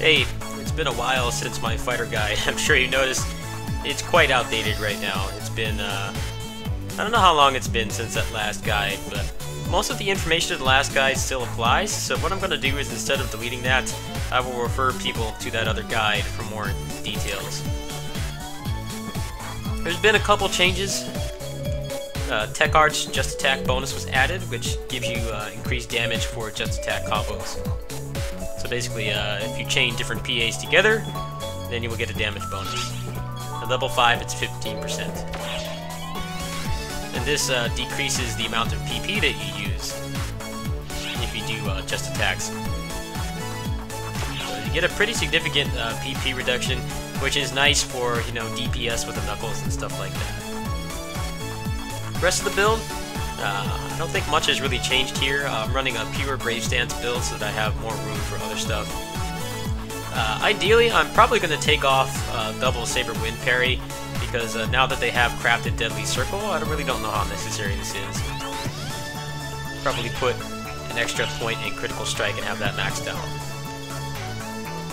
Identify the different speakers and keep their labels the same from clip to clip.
Speaker 1: Hey, it's been a while since my fighter guide. I'm sure you noticed it's quite outdated right now. It's been, I don't know how long it's been since that last guide, but most of the information of the last guide still applies, so what I'm going to do is instead of deleting that, I will refer people to that other guide for more details. There's been a couple changes. Tech Art's Just Attack bonus was added, which gives you increased damage for Just Attack combos. So basically, if you chain different PAs together, then you will get a damage bonus. At level 5, it's 15%. And this decreases the amount of PP that you use if you do Just Attacks. So you get a pretty significant PP reduction, which is nice for, you know, DPS with the knuckles and stuff like that. Rest of the build, I don't think much has really changed here. I'm running a pure Brave Stance build so that I have more room for other stuff. Ideally, I'm probably going to take off double Saber Wind Parry, because now that they have crafted Deadly Circle, I really don't know how necessary this is. Probably put an extra point in Critical Strike and have that maxed out.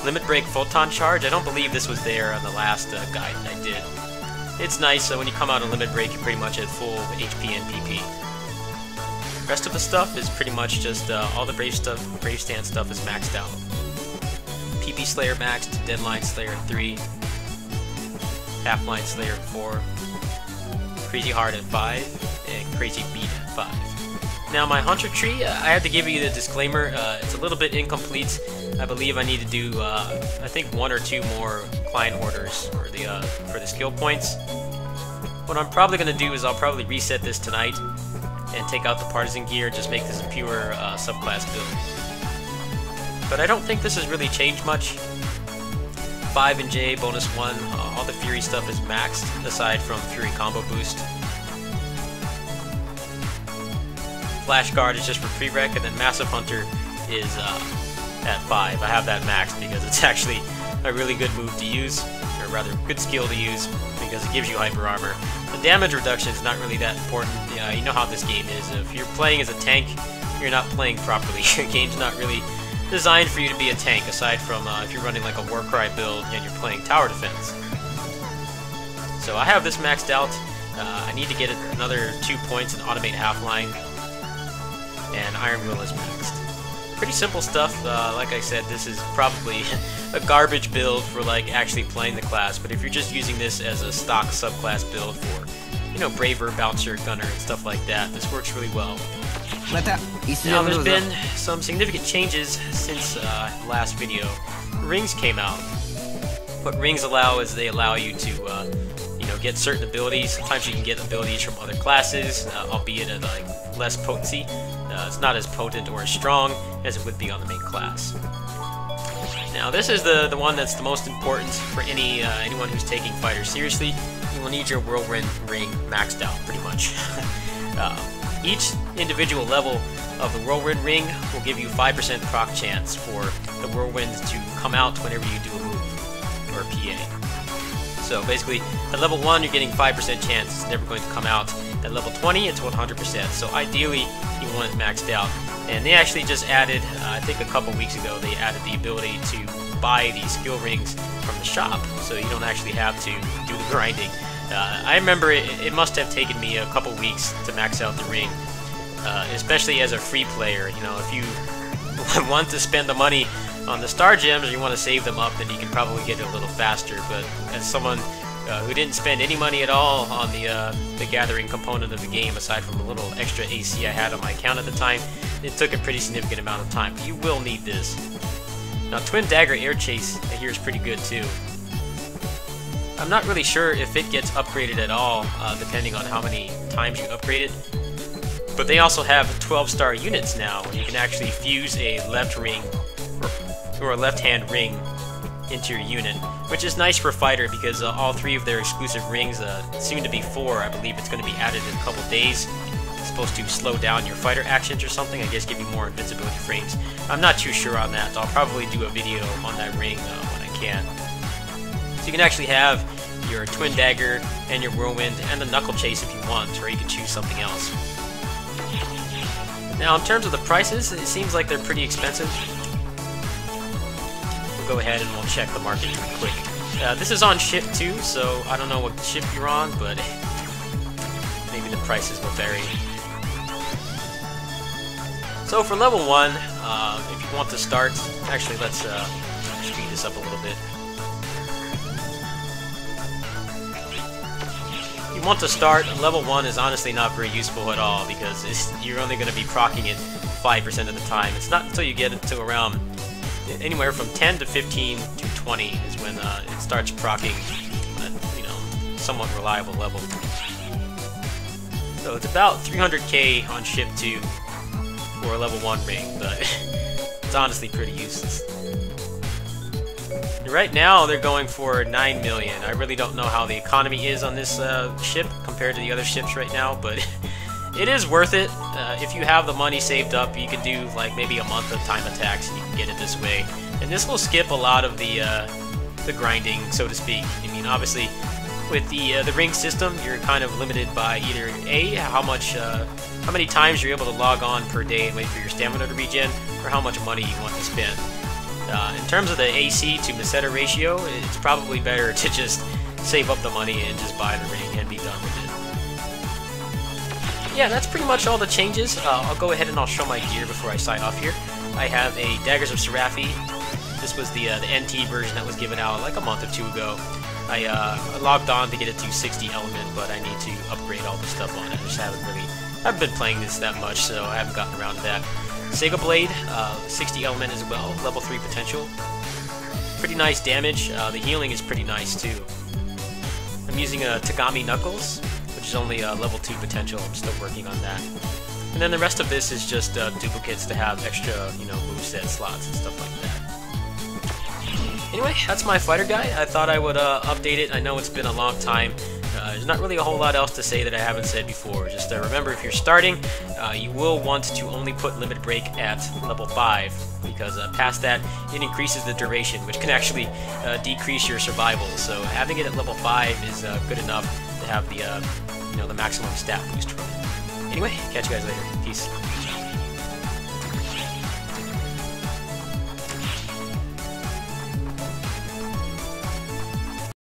Speaker 1: Limit Break Photon Charge, I don't believe this was there on the last guide that I did. It's nice, so when you come out of Limit Break, you're pretty much at full HP and PP. Rest of the stuff is pretty much just all the Brave Stance stuff is maxed out. PP Slayer maxed, Deadline Slayer at 3, Half-Line Slayer at 4, Crazy Heart at 5, and Crazy Beat at 5. Now my Hunter tree, I have to give you the disclaimer, it's a little bit incomplete. I believe I need to do, I think 1 or 2 more client orders for the skill points. What I'm probably going to do is I'll probably reset this tonight and take out the partisan gear, just make this a pure subclass build. But I don't think this has really changed much. 5 and J, bonus 1, all the Fury stuff is maxed, aside from Fury combo boost. Flash Guard is just for prereq, and then Massive Hunter is at 5. I have that maxed because it's actually a really good move to use, or rather, good skill to use, because it gives you hyper armor. The damage reduction is not really that important. You know how this game is. If you're playing as a tank, you're not playing properly. Your game's not really designed for you to be a tank, aside from if you're running like a Warcry build and you're playing tower defense. So I have this maxed out. I need to get another 2 points in Automate Half-Line, and Iron Will is maxed. Pretty simple stuff. Like I said, this is probably a garbage build for like actually playing the class, but if you're just using this as a stock subclass build for, you know, Braver, Bouncer, Gunner, and stuff like that, this works really well. Now there's been some significant changes since the last video. Rings came out. What rings allow is they allow you to, you know, get certain abilities. Sometimes you can get abilities from other classes, albeit at like less potency. It's not as potent or as strong as it would be on the main class. Now this is the one that's the most important for anyone who's taking fighters seriously. You will need your Whirlwind Ring maxed out, pretty much. Each individual level of the Whirlwind Ring will give you 5% proc chance for the Whirlwind to come out whenever you do a move, or a PA. So basically, at level 1 you're getting 5% chance it's never going to come out. At level 20 it's 100%, so ideally you want it maxed out. And they actually just added, I think a couple weeks ago, they added the ability to buy these skill rings from the shop, so you don't actually have to do the grinding. I remember it must have taken me a couple weeks to max out the ring, especially as a free player. You know, if you want to spend the money on the star gems or you want to save them up, then you can probably get it a little faster. But as someone who didn't spend any money at all on the gathering component of the game, aside from a little extra AC I had on my account at the time, it took a pretty significant amount of time. But you will need this. Now, Twin Dagger Air Chase I hear is pretty good too. I'm not really sure if it gets upgraded at all, depending on how many times you upgrade it. But they also have 12-star units now, where you can actually fuse a left ring or a left-hand ring into your unit, which is nice for fighter because all 3 of their exclusive rings, soon to be 4, I believe it's going to be added in a couple days. It's supposed to slow down your fighter actions or something, I guess give you more invincibility frames. I'm not too sure on that, so I'll probably do a video on that ring when I can. So you can actually have your Twin Dagger and your Whirlwind and the Knuckle Chase if you want, or you can choose something else. Now in terms of the prices, it seems like they're pretty expensive. We'll go ahead and we'll check the market really quick. This is on ship 2, so I don't know what ship you're on, but maybe the prices will vary. So for level 1, if you want to start, actually let's speed this up a little bit. If you want to start, level 1 is honestly not very useful at all because you're only going to be proccing it 5% of the time. It's not until you get into around anywhere from 10 to 15 to 20 is when it starts proccing at, you know, somewhat reliable level. So it's about 300k on ship 2 for a level 1 ring, but it's honestly pretty useless. Right now they're going for 9 million. I really don't know how the economy is on this ship compared to the other ships right now, but it is worth it. If you have the money saved up, you can do like maybe a month of time attacks and you can get it this way. And this will skip a lot of the grinding, so to speak. I mean, obviously, with the ring system, you're kind of limited by either A, how many times you're able to log on per day and wait for your stamina to regen, or how much money you want to spend. In terms of the AC to Meseta ratio, it's probably better to just save up the money and just buy the ring and be done with it. Yeah, that's pretty much all the changes. I'll go ahead and I'll show my gear before I sign off here. I have a Daggers of Seraphi. This was the NT version that was given out like a month or two ago. I logged on to get it to 60 element, but I need to upgrade all the stuff on it. I just haven't been playing this that much, so I haven't gotten around to that. Sega Blade, 60 element as well, level 3 potential. Pretty nice damage. The healing is pretty nice too. I'm using a Tagami Knuckles, which is only level 2 potential. I'm still working on that. And then the rest of this is just duplicates to have extra, you know, moveset slots and stuff like that. Anyway, that's my fighter guide. I thought I would update it. I know it's been a long time. There's not really a whole lot else to say that I haven't said before. Just remember, if you're starting, you will want to only put Limit Break at level 5, because past that, it increases the duration, which can actually decrease your survival. So having it at level 5 is good enough to have the, you know, the maximum stat boost from it. Anyway, catch you guys later. Peace.